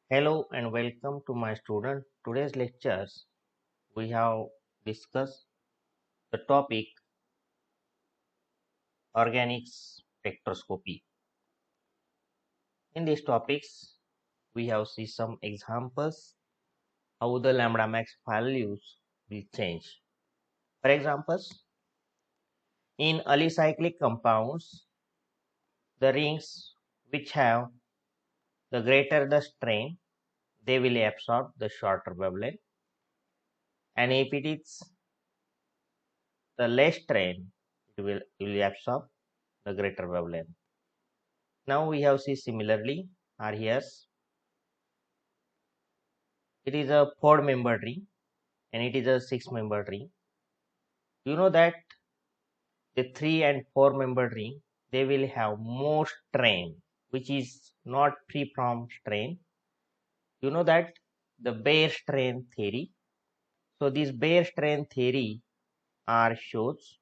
Hello and welcome to my student. Today's lectures we have discussed the topic organic spectroscopy. In these topics we have seen some examples how the lambda max values will change. For examples, in alicyclic compounds, the rings which have the greater the strain, they will absorb the shorter wavelength, and if it is the less strain, it will absorb the greater wavelength. Now we have seen similarly RES. It is a 4-membered ring and it is a 6-membered ring. You know that the 3 and 4-membered ring, they will have more strain which is not free from strain. You know that the bare strain theory. So this bare strain theory are shows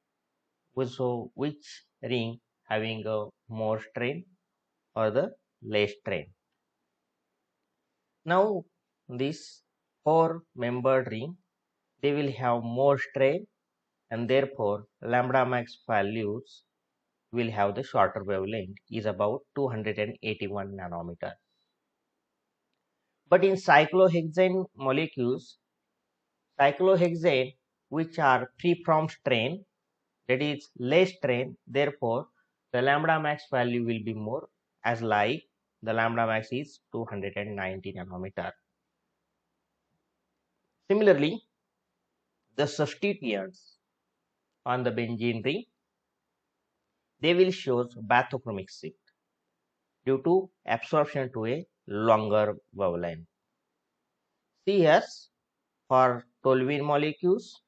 which ring having a more strain or the less strain. Now this 4-membered ring, they will have more strain and therefore lambda max values will have the shorter wavelength is about 281 nanometer. But in cyclohexane which are free from strain, that is less strain, therefore the lambda max value will be more, as like the lambda max is 290 nanometer. Similarly, the substituents on the benzene ring, they will show bathochromic shift due to absorption to a longer wavelength. See here for toluene molecules,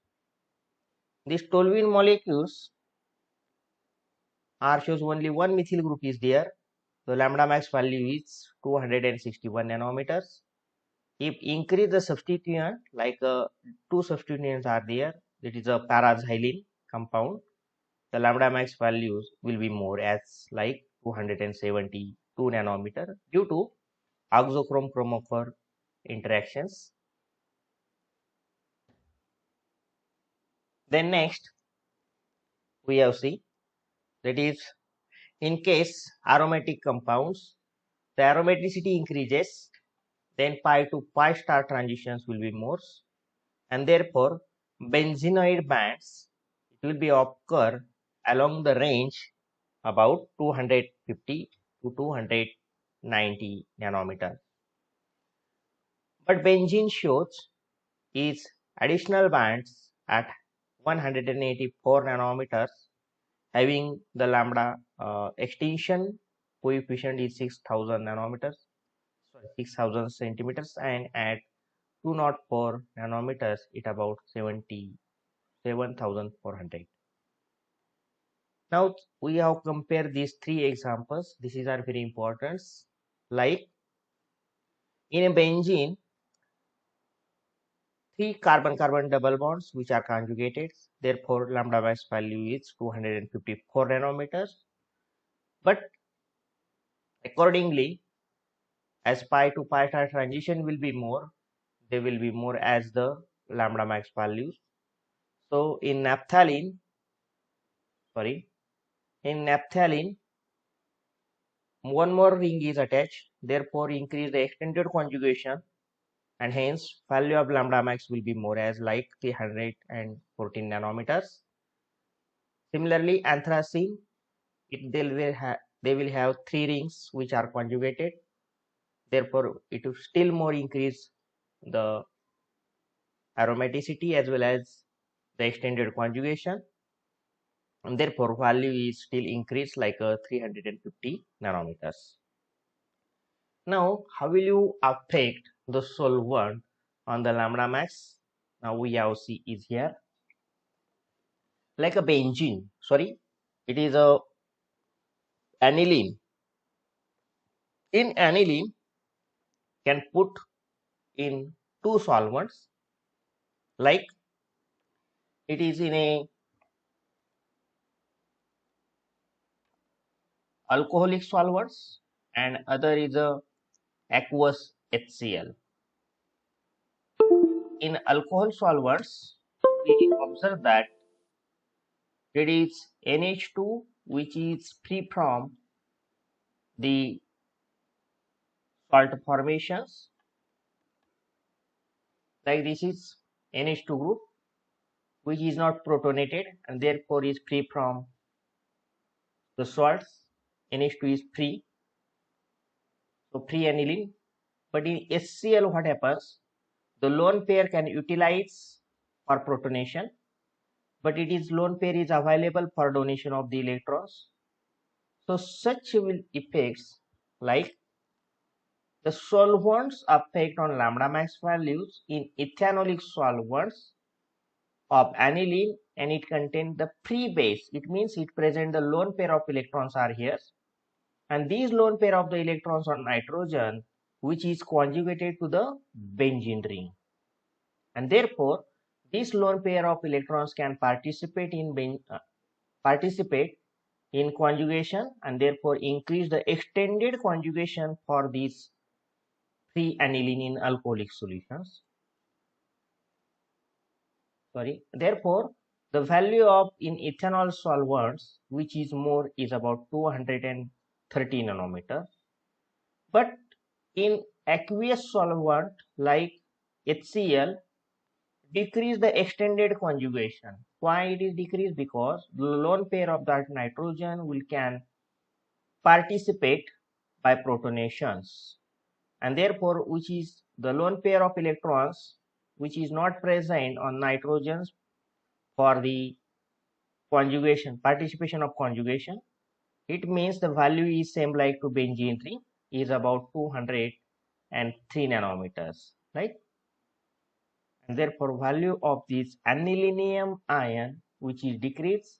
these toluene molecules are shows only one methyl group is there. The lambda max value is 261 nanometers. If increase the substituent, like two substituents are there, that is a paraxylene compound, the lambda max values will be more, as like 272 nanometer due to oxochrome chromophore interactions. Then next we have see, that is in case aromatic compounds, the aromaticity increases, then pi to pi star transitions will be more, and therefore benzenoid bands, it will be occur along the range about 250 to 290 nanometer. But benzene shows is additional bands at 184 nanometers having the lambda extinction coefficient is 6000 nanometers, sorry 6000 centimeters, and at 204 nanometers it about 77,400. Now we have compared these three examples. These are very important. Like in a benzene, 3 carbon-carbon double bonds which are conjugated. Therefore, lambda max value is 254 nanometers. But accordingly, as pi to pi star transition will be more, they will be more as the lambda max values. So in naphthalene, one more ring is attached. Therefore, increase the extended conjugation, and hence value of lambda max will be more, as like 314 nanometers. Similarly, anthracene, they will have 3 rings which are conjugated. Therefore, it will still more increase the aromaticity as well as the extended conjugation, and therefore value is still increased like 350 nanometers. Now, how will you affect the solvent on the lambda max? Now we have see is here like a benzene. Sorry, it is a aniline. In aniline, can put in two solvents, like it is in a alcoholic solvents and other is a aqueous HCl. In alcohol solvents, we observe that there is NH2 which is free from the salt formations, like this is NH2 group which is not protonated and therefore is free from the salts. NH2 is free, so free aniline. But in HCl what happens? The lone pair can utilize for protonation, but it is lone pair is available for donation of the electrons. So such will effects like the solvents effect on lambda max values in ethanolic solvents of aniline, and it contains the free base. It means it present the lone pair of electrons are here, and these lone pair of the electrons are nitrogen which is conjugated to the benzene ring, and therefore this lone pair of electrons can participate in conjugation and therefore increase the extended conjugation for these free aniline in alcoholic solutions. Therefore the value of in ethanol solvents which is more is about 230 nanometer, but in aqueous solvent like HCl decrease the extended conjugation. Why it is decreased? Because the lone pair of that nitrogen will can participate by protonations, and therefore which is the lone pair of electrons which is not present on nitrogens for the conjugation, participation of conjugation. It means the value is same like to benzene ring is about 203 nanometers, right? And therefore value of this anilinium ion which is decreased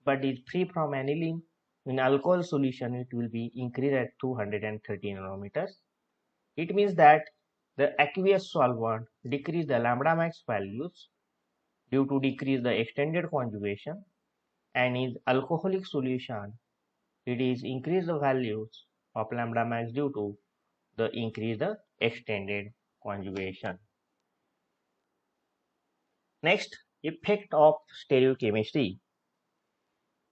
but is free from aniline in alcohol solution, it will be increased at 230 nanometers. It means that the aqueous solvent decrease the lambda max values due to decrease the extended conjugation, and in alcoholic solution it is increase the values of lambda max due to the increase the extended conjugation. Next, effect of stereochemistry.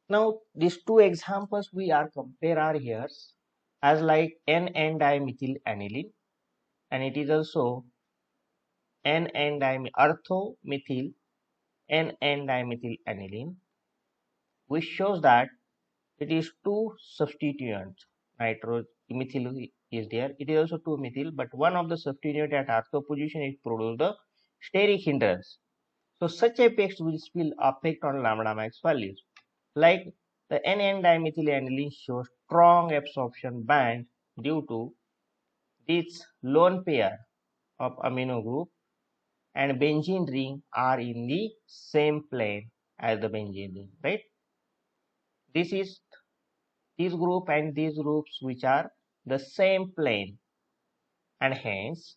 Now these two examples we are compare are here as like N-dimethyl aniline, and it is also orthomethyl N-dimethyl aniline, which shows that it is two substituents. Methyl is there, it is also 2-methyl, but one of the substituent at ortho position is produce the steric hindrance. So such effects will affect on lambda max values. Like the N-dimethyl aniline shows strong absorption band due to this lone pair of amino group and benzene ring are in the same plane as the benzene ring, right? This is this group and these groups which are the same plane, and hence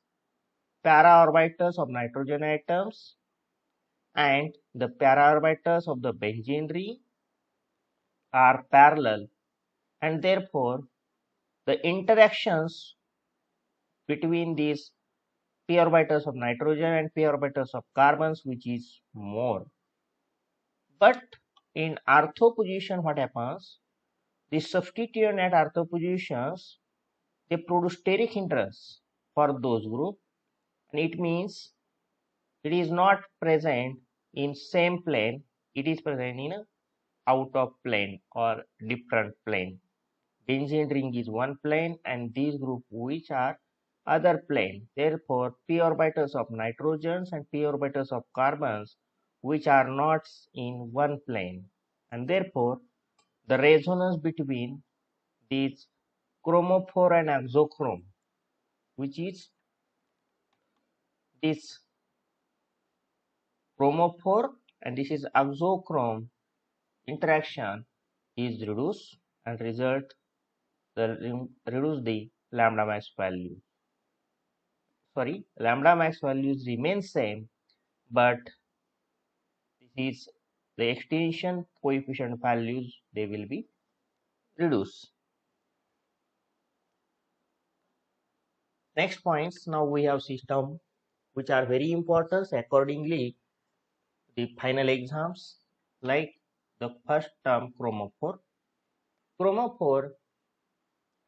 para orbitals of nitrogen atoms and the para orbitals of the benzene ring are parallel, and therefore the interactions between these p orbitals of nitrogen and p orbitals of carbons which is more. But in ortho position what happens? The substituent at ortho positions they produce steric hindrance for those group, and it means it is not present in same plane, it is present in a out of plane or different plane. Benzene ring is one plane and these group which are other plane. Therefore p orbitals of nitrogens and p orbitals of carbons which are not in one plane, and therefore the resonance between these chromophore and exochrome, which is this chromophore and this is exochrome interaction is reduced and result reduce the lambda max value. Lambda max values remain same, but this is the extinction coefficient values they will be reduced. Next points, now we have system which are very important accordingly the final exams, like the first term chromophore. Chromophore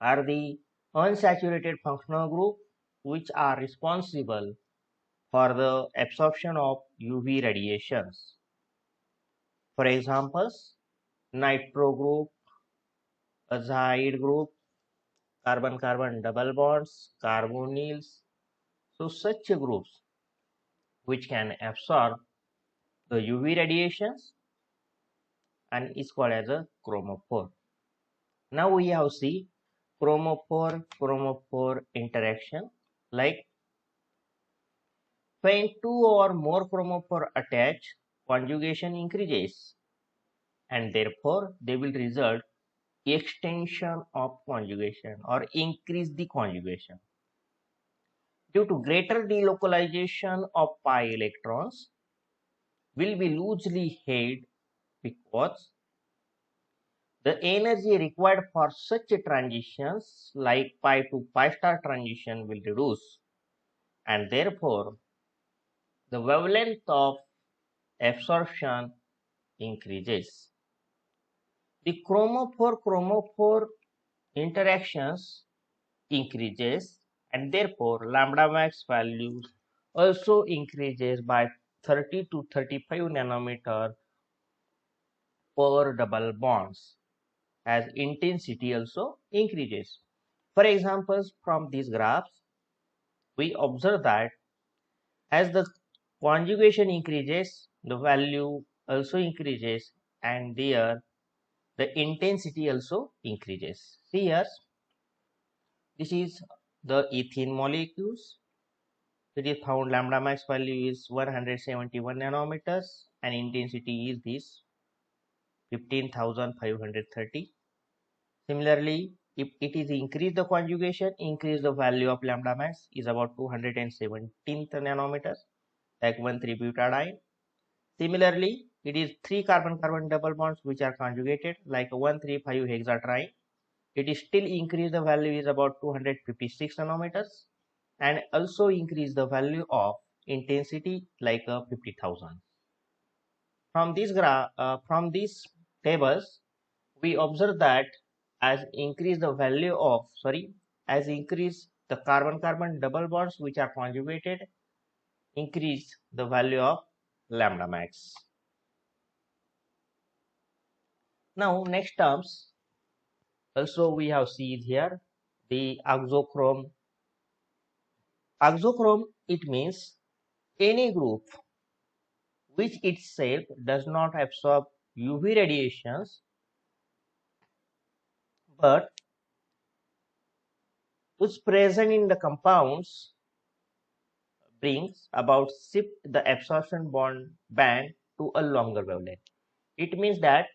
are the unsaturated functional group which are responsible for the absorption of UV radiations. For examples, nitro group, azide group, carbon-carbon double bonds, carbonyls. So such groups which can absorb the UV radiations and is called as a chromophore. Now we have see chromophore interaction, like when two or more chromophore attach, conjugation increases and therefore they will result extension of conjugation or increase the conjugation. Due to greater delocalization of pi electrons will be loosely held because the energy required for such transitions like pi to pi star transition will reduce and therefore the wavelength of absorption increases. The chromophore interactions increases and therefore lambda max values also increases by 30 to 35 nanometer per double bonds as intensity also increases. For examples from these graphs, we observe that as the conjugation increases, the value also increases and there the intensity also increases. See here, this is the ethene molecules. It is found lambda max value is 171 nanometers and intensity is this 15,530. Similarly, if it is increase the conjugation, increase the value of lambda max is about 217 nanometers, like 1,3-butadiene. Similarly, it is 3 carbon-carbon double bonds which are conjugated like 1,3,5-hexatriene. It is still increase the value is about 256 nanometers and also increase the value of intensity like 50,000. From these tables, we observe that as increase the value of as increase the carbon-carbon double bonds which are conjugated, increase the value of lambda max. Now next terms also we have seen here the auxochrome. Auxochrome, it means any group which itself does not absorb UV radiations but which present in the compounds brings about shift the absorption band to a longer wavelength. It means that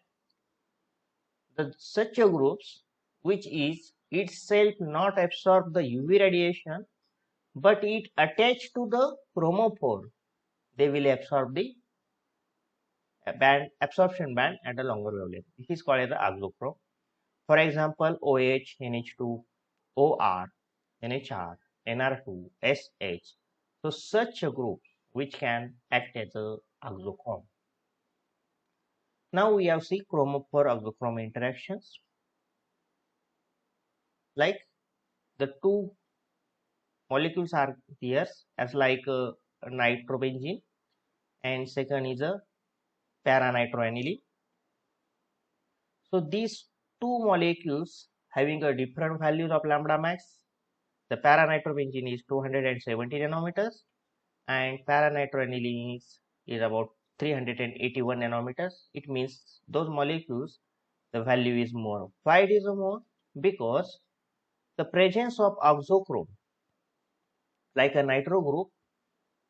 such a groups which is itself not absorb the UV radiation but it attached to the chromophore, they will absorb the absorption band at a longer wavelength. This is called as the auxochrome. For example, OH, NH2, OR, NHR, NR2, SH. So such a group which can act as a auxochrome. Now we have see chromophore auxochrome interactions. Like the two molecules are here as like nitrobenzene and second is a para-nitroaniline. So these two molecules having a different values of lambda max. The para-nitrobenzene is 270 nanometers and para-nitroaniline is about 381 nanometers. It means those molecules the value is more. Why it is more? Because the presence of auxochrome like a nitro group,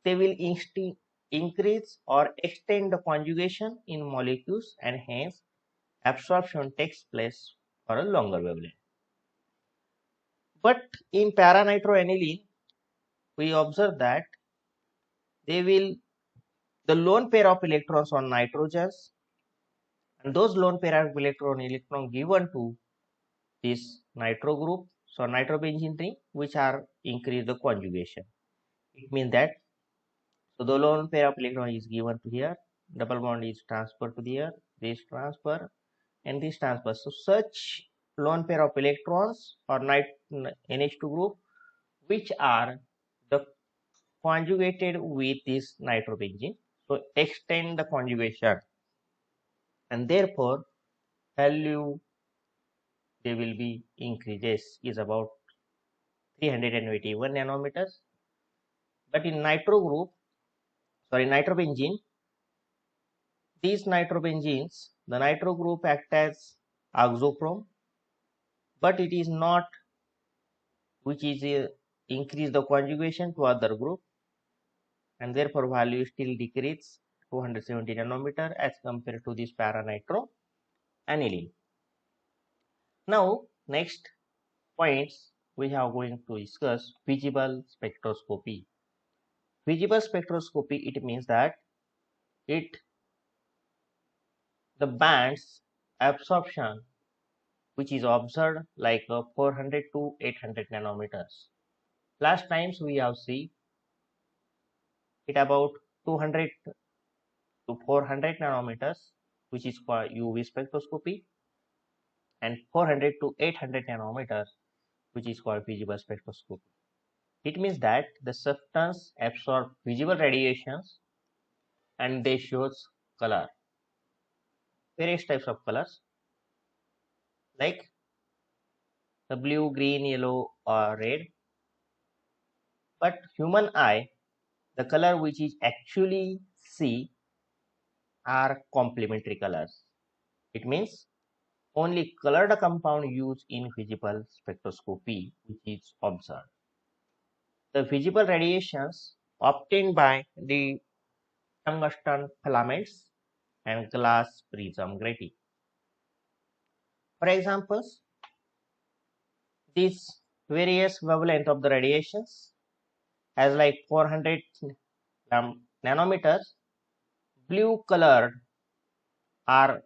they will increase or extend the conjugation in molecules and hence absorption takes place for a longer wavelength. But in para-nitroaniline, we observe that the lone pair of electrons on nitrogens and those lone pair of electron given to this nitro group, so nitrobenzene ring, which are increase the conjugation. It means that so the lone pair of electron is given to here, double bond is transferred to here, this transfer and this transfer. So such lone pair of electrons or NH2 group which are the conjugated with this nitrobenzene, so extend the conjugation and therefore value they will be increases is about 381 nanometers. But in nitrobenzene, these nitrobenzenes, the nitro group act as oxochrome, but it is not which is increase the conjugation to other group, and therefore value still decrease 270 nanometer as compared to this para-nitro aniline. Now next points we are going to discuss visible spectroscopy. Visible spectroscopy, it means that the band's absorption which is observed like 400 to 800 nanometers. Last times we have seen it about 200 to 400 nanometers which is for UV spectroscopy, and 400 to 800 nanometers which is called visible spectroscopy. It means that the substance absorbs visible radiations and they shows color, various types of colors like the blue, green, yellow or red. But human eye, the color which is actually see are complementary colors. It means only colored compound used in visible spectroscopy which is observed. The visible radiations obtained by the tungsten filaments and glass prism grating. For examples, these various wavelength of the radiations as like 400 nanometers, blue colored are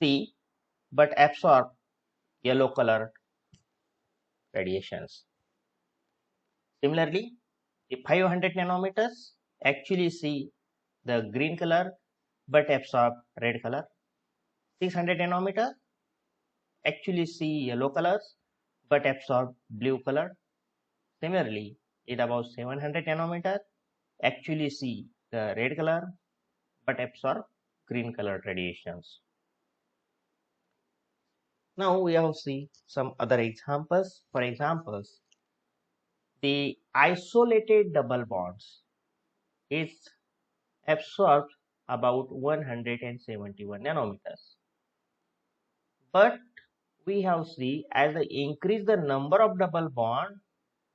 see but absorb yellow colored radiations. Similarly, the 500 nanometers actually see the green color but absorb red color. 600 nanometer actually see yellow colors but absorb blue color. Similarly, at about 700 nanometer actually see the red color but absorb green colored radiations. Now we have seen some other examples. For examples, the isolated double bonds is absorbed about 171 nanometers. But we have seen as the increase the number of double bond,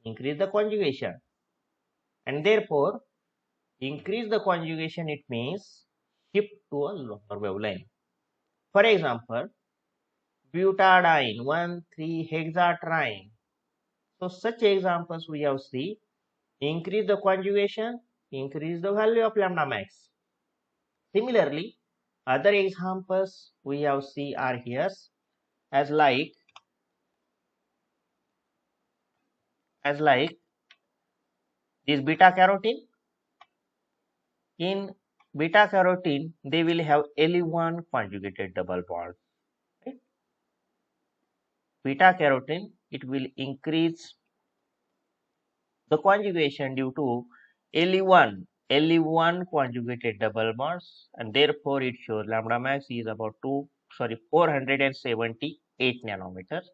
increase the conjugation, and therefore increase the conjugation, it means shift to a longer wavelength. For example, butadiene 1,3-hexatriene. So such examples we have seen increase the conjugation, increase the value of lambda max. Similarly, other examples we have seen are here as like this beta carotene. In beta carotene, they will have Li1 conjugated double bond. Right? Beta carotene, it will increase the conjugation due to Li1 conjugated double bonds, and therefore it shows lambda max is about 478 nanometers,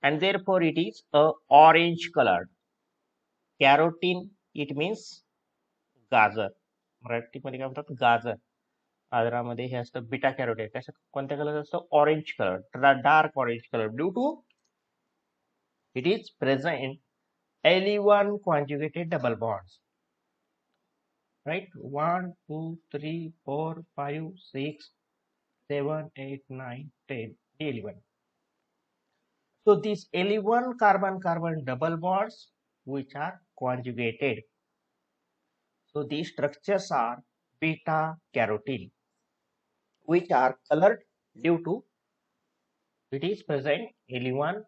and therefore it is a orange colored. Carotene, it means गाजर, मराठीमध्ये काय म्हणतात गाजर. आजरामध्ये हे असतं beta carotene, कसं कोणत्या colour असतं orange colour, dark orange colour due to it is present Li1 conjugated double bonds, right? 1 2 3 4 5 6 7 8 9 10 Li1. So these Li1 carbon double bonds which are conjugated, so these structures are beta carotene which are colored due to it is present Li1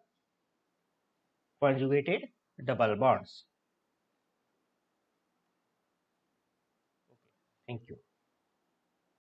conjugated double bonds. Thank you.